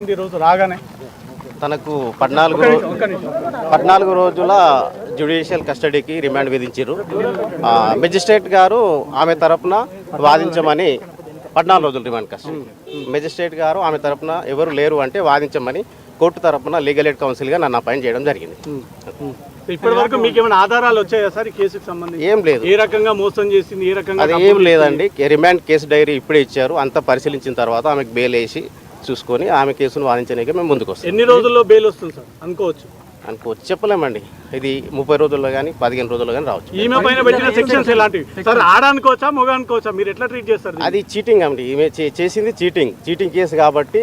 ఈరోజు రాగానే తనకు 14 రోజుల జ్యుడిషియల్ కస్టడీకి రిమాండ్ విధించారు. మెజిస్ట్రేట్ గారు ఆమె తరపున వాదించమని 14 రోజులు రిమాండ్ కస్టడీ. మెజిస్ట్రేట్ గారు ఆమె తరపున ఎవరు లేరు అంటే వాదించమని కోర్టు తరపున లీగల్ ఎయిడ్ కౌన్సిల్గా నన్ను అపాయింట్ చేయడం జరిగింది. ఇప్పటి వరకు మీకు ఏమైనా ఆధారాలు వచ్చాయా సార్ ఈ కేసుకు సంబంధించి? ఏం లేదు. ఏ రకంగా మోసం చేసింది, ఏ రకంగా అది ఏం లేదండి. రిమాండ్ కేసు డైరీ ఇప్పుడే ఇచ్చారు. అంతా పరిశీలించిన తర్వాత ఆమెకు బెయిల్ వేసి చూసుకొని ఆమె కేసును వాదించడానికి మేము ముందుకు వస్తాం. ఎన్ని రోజుల్లో బెయిల్ వస్తుంది సార్ అనుకోవచ్చు? చెప్పలేమండి. ఇది 30 రోజుల్లో కానీ 15 రోజుల్లో కానీ రావచ్చు. ఈమె పైన పెట్టిన సెక్షన్స్ ఎలాంటివి సార్? ఆడనుకోవచ్చా మొగ అనుకోవచ్చా? మీరు ఎట్లా ట్రీట్ చేస్తారు? అది చీటింగ్ అండి. ఈమె చేసింది చీటింగ్ కేసు కాబట్టి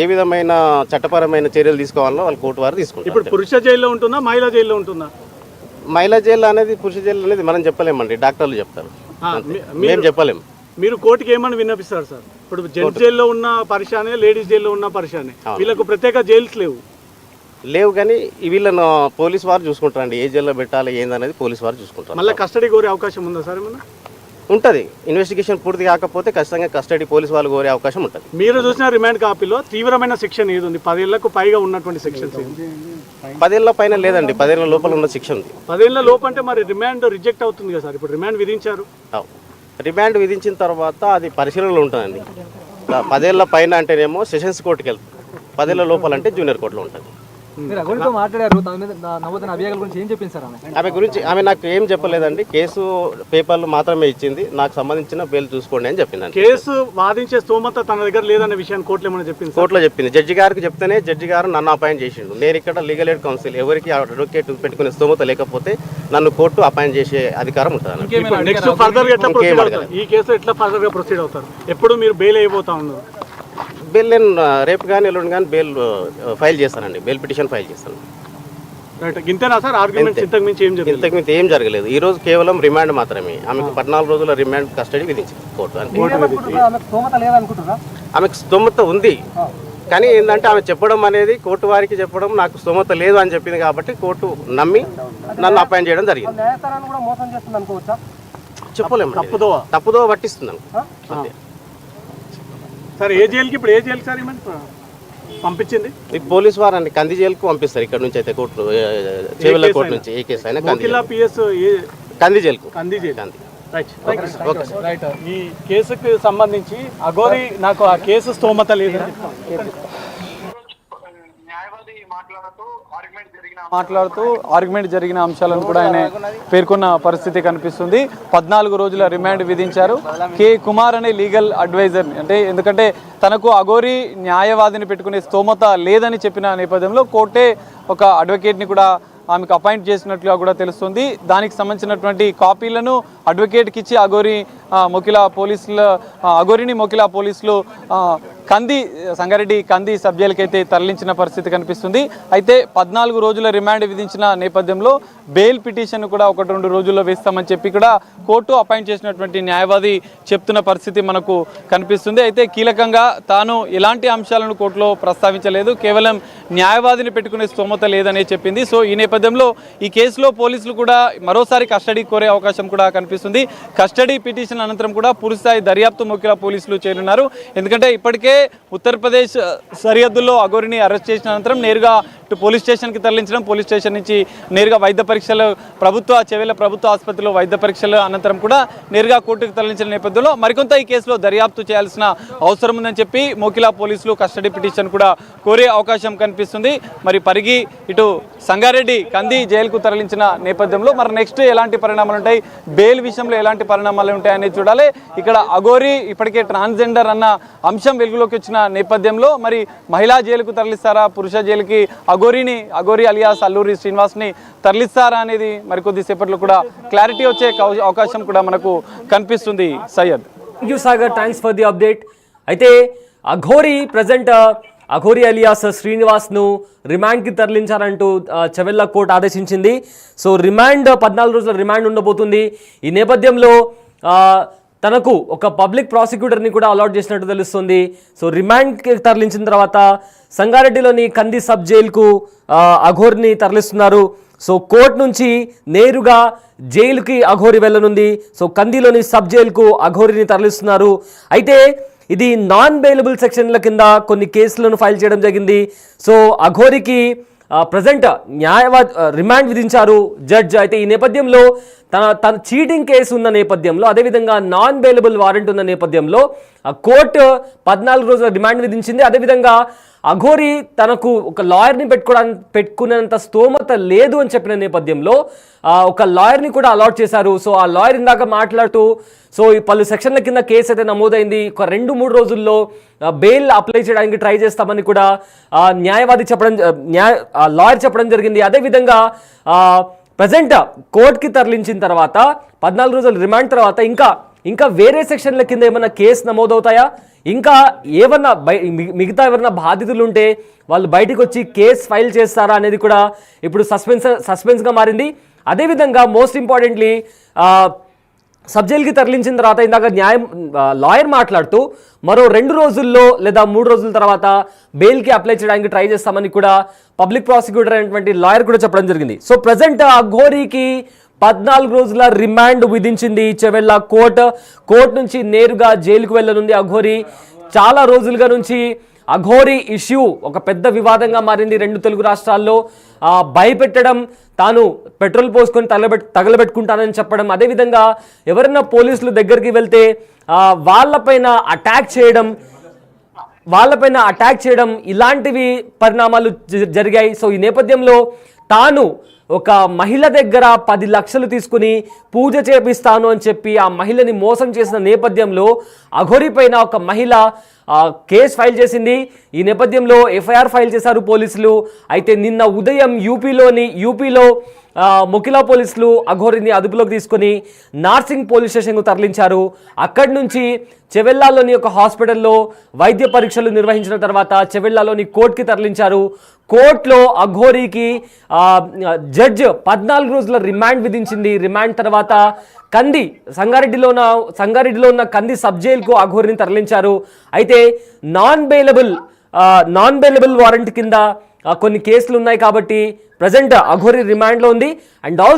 ఏ విధమైన చట్టపరమైన చర్యలు తీసుకోవాలో వాళ్ళు కోర్టు వారు తీసుకుంటారు. ఇప్పుడు పురుష జైల్లో ఉంటుందా, మహిళా జైల్లో ఉంటుందా? మహిళా జైలు అనేది పురుష జైలు అనేది మనం చెప్పలేమండి, డాక్టర్లు చెప్తారు, మేము చెప్పలేము. మీరు కోర్టుకి ఏమని విన్నపిస్తారు సార్? ఇప్పుడు జెంట్స్ జైల్లో ఉన్న పరిశానే, లేడీస్ జైల్లో ఉన్న పరిశానే, వీళ్ళకు ప్రత్యేక జైల్స్ లేవు కానీ వీళ్ళను పోలీసు వారు చూసుకుంటారండి. ఏ జైల్లో పెట్టాలి ఏందనేది పోలీసు వారు చూసుకుంటారు. మళ్ళీ కస్టడీ కోరే అవకాశం ఉందా సార్ ఏమన్నా? ఉంటుంది. ఇన్వెస్టిగేషన్ పూర్తి కాకపోతే ఖచ్చితంగా కస్టడీ పోలీసు వాళ్ళు కోరే అవకాశం ఉంటుంది. మీరు చూసిన రిమాండ్ కాపీలో తీవ్రమైన సెక్షన్ ఏది ఉంది? 10 ఏళ్లకు పైగా ఉన్నటువంటి సెక్షన్స్ 10 ఏళ్ల పైన లేదండి, 10 ఏళ్ల లోపల ఉన్న శిక్ష ఉంది. 10 ఏళ్ల లోపు అంటే మరి రిమాండ్ రిజెక్ట్ అవుతుంది కదా సార్? ఇప్పుడు రిమాండ్ విధించారు. రిమాండ్ విధించిన తర్వాత అది పరిశీలనలో ఉంటుందండి. 10 ఏళ్ల పైన అంటేనేమో సెషన్స్ కోర్టుకి వెళ్తుంది, 10 ఏళ్ల లోపల అంటే జూనియర్ కోర్టులో ఉంటుంది. ఆమె గురించి ఆమె నాకు ఏం చెప్పలేదండి. కేసు పేపర్లు మాత్రమే ఇచ్చింది. నాకు సంబంధించిన బెయిల్ చూసుకోండి అని చెప్పింది. కేసు వాదించే స్తోమత తన దగ్గర లేదనే విషయాన్ని కోర్టులో ఏమైనా చెప్పింది? కోర్టులో చెప్పింది. జడ్జి గారికి చెప్తేనే జడ్జి గారు నన్ను అపాయింట్ చేసిండు. నేను ఇక్కడ లీగల్ ఎయిడ్ కౌన్సిల్ ఎవరికి అడ్వకేట్ పెట్టుకునే స్తోమత లేకపోతే నన్ను కోర్టు అపాయింట్ చేసే అధికారం ఉంటుంది. నెక్స్ట్ ఫర్దర్ ఎట్లా ప్రొసీడ్ అవుతారు? ఈ కేసు ఎట్లా ఫర్దర్ గా ప్రొసీడ్ అవుతారు? ఎప్పుడు మీరు బెయిల్ అయిపోతా ఉన్నారు? బెయిల్ నేను రేపు కానీ ఎల్లుండి కానీ బెయిల్ ఫైల్ చేస్తానండి. బెయిల్ పిటిషన్ ఫైల్ చేస్తాను. ఇంతేనా సార్? ఆర్గ్యుమెంట్స్ ఇంతకు మించి ఏం జరగలేదు. ఈ రోజు కేవలం రిమాండ్ మాత్రమే. ఆమెకు 14 రోజుల రిమాండ్ కస్టడీ విధించింది కోర్టు. ఆమెకు స్తోమత ఉంది కానీ ఏంటంటే ఆమె చెప్పడం అనేది కోర్టు వారికి చెప్పడం నాకు స్తోమత లేదు అని చెప్పింది కాబట్టి కోర్టు నమ్మి నన్ను అపాయింట్ చేయడం జరిగింది. చెప్పలేము, తప్పుదో పట్టిస్తున్నాను. సార్ ఏ జైలుకి ఇప్పుడు ఏ జైలుకి సార్ పంపించింది? పోలీసు వారండి కంది జైలుకు పంపిస్తారు. ఇక్కడ నుంచి అయితే కోర్టు చేవెళ్ళ కోర్టు నుంచి ఏ కేసు అయినా కంది జైలుకు. ఈ కేసుకు సంబంధించి అఘోరి నాకు ఆ కేసు స్తోమత లేదు మాట్లాడుతూ ఆర్గ్యుమెంట్ జరిగిన అంశాలను కూడా ఆయన పేర్కొన్న పరిస్థితి కనిపిస్తుంది. 14 రోజుల రిమాండ్ విధించారు. కే కుమార్ అనే లీగల్ అడ్వైజర్ అంటే ఎందుకంటే తనకు అఘోరి న్యాయవాదిని పెట్టుకునే స్తోమత లేదని చెప్పిన నేపథ్యంలో కోర్టే ఒక అడ్వకేట్ని కూడా ఆమెకు అపాయింట్ చేసినట్లుగా కూడా తెలుస్తుంది. దానికి సంబంధించినటువంటి కాపీలను అడ్వకేట్కి ఇచ్చి అఘోరిని మొకిలా పోలీసులు సంగారెడ్డి కంది సబ్ జైలుకి అయితే తరలించిన పరిస్థితి కనిపిస్తుంది. అయితే 14 రోజుల రిమాండ్ విధించిన నేపథ్యంలో బెయిల్ పిటిషన్ కూడా 1-2 రోజుల్లో వేస్తామని చెప్పి కూడా కోర్టు అపాయింట్ చేసినటువంటి న్యాయవాది చెప్తున్న పరిస్థితి మనకు కనిపిస్తుంది. అయితే కీలకంగా తాను ఎలాంటి అంశాలను కోర్టులో ప్రస్తావించలేదు, కేవలం న్యాయవాదిని పెట్టుకునే స్తోమత లేదనే చెప్పింది. సో ఈ నేపథ్యంలో ఈ కేసులో పోలీసులు కూడా మరోసారి కస్టడీ కోరే అవకాశం కూడా కనిపిస్తుంది. కస్టడీ పిటిషన్ అనంతరం కూడా పూర్తిస్థాయి దర్యాప్తు మొకిలా పోలీసులు చేరున్నారు. ఎందుకంటే ఇప్పటికే ఉత్తరప్రదేశ్ సరిహద్దుల్లో అఘోరిని అరెస్ట్ చేసిన అనంతరం నేరుగా పోలీస్ స్టేషన్కి తరలించడం, పోలీస్ స్టేషన్ నుంచి నేరుగా వైద్య పరీక్షలు చేవెళ్ళ ప్రభుత్వ ఆసుపత్రిలో వైద్య పరీక్షలు అనంతరం కూడా నేరుగా కోర్టుకు తరలించిన నేపథ్యంలో మరికొంత ఈ కేసులో దర్యాప్తు చేయాల్సిన అవసరం ఉందని చెప్పి మోకిలా పోలీసులు కస్టడీ పిటిషన్ కూడా కోరే అవకాశం కనిపిస్తుంది. మరి పరిగి ఇటు సంగారెడ్డి కంది జైలుకు తరలించిన నేపథ్యంలో మరి నెక్స్ట్ ఎలాంటి పరిణామాలు ఉంటాయి, బెయిల్ విషయంలో ఎలాంటి పరిణామాలు ఉంటాయనేది చూడాలి. ఇక్కడ అఘోరి ఇప్పటికే ట్రాన్స్జెండర్ అన్న అంశం వెలుగులోకి వచ్చిన నేపథ్యంలో మరి మహిళా జైలుకు తరలిస్తారా, పురుష జైలుకి అఘోరి అలియాస్ అల్లూరి శ్రీనివాస్ని తరలిస్తారా అనేది మరికొద్దిసేపట్లో కూడా క్లారిటీ వచ్చే అవకాశం కూడా మనకు కనిపిస్తుంది. Syed. Thank you Sagar, thanks for the update. అయితే అఘోరి అలియాస్ శ్రీనివాస్ను రిమాండ్కి తరలించారంటూ చెవెళ్ళ కోర్టు ఆదేశించింది. సో 14 రోజుల రిమాండ్ ఉండబోతుంది. ఈ నేపథ్యంలో తనకు ఒక పబ్లిక్ ప్రాసిక్యూటర్ని కూడా అలాట్ చేసినట్టు తెలుస్తుంది. సో రిమాండ్కి తరలించిన తర్వాత సంగారెడ్డిలోని కంది సబ్ జైలుకు అఘోరిని తరలిస్తున్నారు. సో కోర్టు నుంచి నేరుగా జైలుకి అఘోరి వెళ్ళనుంది. సో కందిలోని సబ్ జైలుకు అఘోరిని తరలిస్తున్నారు. అయితే ఇది నాన్ బెయిలబుల్ సెక్షన్ల కింద కొన్ని కేసులను ఫైల్ చేయడం జరిగింది. సో అఘోరికి ప్రజెంట్ రిమాండ్ విధించారు జడ్జ్. అయితే ఈ నేపథ్యంలో తన చీటింగ్ కేసు ఉన్న నేపథ్యంలో, అదేవిధంగా నాన్ బెయిలబుల్ వారెంట్ ఉన్న నేపథ్యంలో కోర్టు 14 రోజుల రిమాండ్ విధించింది. అదేవిధంగా అఘోరి తనకు ఒక లాయర్ని పెట్టుకునేంత స్తోమత లేదు అని చెప్పిన నేపథ్యంలో ఒక లాయర్ని కూడా అలాట్ చేశారు. సో ఆ లాయర్ ఇందాక మాట్లాడుతూ సో ఈ పలు సెక్షన్ల కింద కేసు అయితే నమోదైంది, ఒక 2-3 రోజుల్లో బెయిల్ అప్లై చేయడానికి ట్రై చేస్తామని కూడా లాయర్ చెప్పడం జరిగింది. అదేవిధంగా ప్రజెంట్ కోర్టుకి తరలించిన తర్వాత 14 రోజుల రిమాండ్ తర్వాత ఇంకా వేరే సెక్షన్ల కింద ఏమైనా కేసు నమోదవుతాయా, ఇంకా ఏమన్నా మిగతా ఎవరన్నా బాధితులు ఉంటే వాళ్ళు బయటికి వచ్చి కేసు ఫైల్ చేస్తారా అనేది కూడా ఇప్పుడు సస్పెన్స్గా మారింది. అదేవిధంగా మోస్ట్ ఇంపార్టెంట్లీ సబ్ జైలుకి తరలించిన తర్వాత ఇందాక లాయర్ మాట్లాడుతూ మరో 2 రోజుల్లో లేదా 3 రోజుల తర్వాత బెయిల్కి అప్లై చేయడానికి ట్రై చేస్తామని కూడా పబ్లిక్ ప్రాసిక్యూటర్ అయినటువంటి లాయర్ కూడా చెప్పడం జరిగింది. సో ప్రజెంట్ అఘోరికి 14 రోజుల రిమాండ్ విధించింది చెవెళ్ళ కోర్టు నుంచి నేరుగా జైలుకు వెళ్ళనుంది అఘోరి. చాలా రోజులుగా నుంచి అఘోరి ఇష్యూ ఒక పెద్ద వివాదంగా మారింది 2 తెలుగు రాష్ట్రాల్లో. భయపెట్టడం, తాను పెట్రోల్ పోసుకొని తగలబెట్టుకుంటానని చెప్పడం, అదేవిధంగా ఎవరైనా పోలీసులు దగ్గరికి వెళ్తే వాళ్ళపైన అటాక్ చేయడం ఇలాంటివి పరిణామాలు జరిగాయి. సో ఈ నేపథ్యంలో తాను ఒక మహిళ దగ్గర 10 లక్షలు తీసుకుని పూజ చేపిస్తాను అని చెప్పి ఆ మహిళని మోసం చేసిన నేపథ్యంలో అఘోరి పైన ఒక మహిళ కేసు ఫైల్ చేసింది. ఈ నేపథ్యంలో ఎఫ్ఐఆర్ ఫైల్ చేశారు పోలీసులు. అయితే నిన్న ఉదయం యూపీలో మొకిలా పోలీసులు అఘోరిని అదుపులోకి తీసుకొని నార్సింగ్ పోలీస్ స్టేషన్కు తరలించారు. అక్కడి నుంచి చెవెళ్ళలోని ఒక హాస్పిటల్లో వైద్య పరీక్షలు నిర్వహించిన తర్వాత చెవెళ్ళలోని కోర్టుకి తరలించారు. కోర్టులో అఘోరికి జడ్జ్ 14 రోజుల రిమాండ్ విధించింది. రిమాండ్ తర్వాత సంగారెడ్డిలో ఉన్న కంది సబ్ జైలుకు అఘోరిని తరలించారు. అయితే నాన్ బెయిలబుల్ వారెంట్ కింద కొన్ని కేసులు ఉన్నాయి కాబట్టి ప్రజెంట్ అఘోరి రిమాండ్లో ఉంది. And also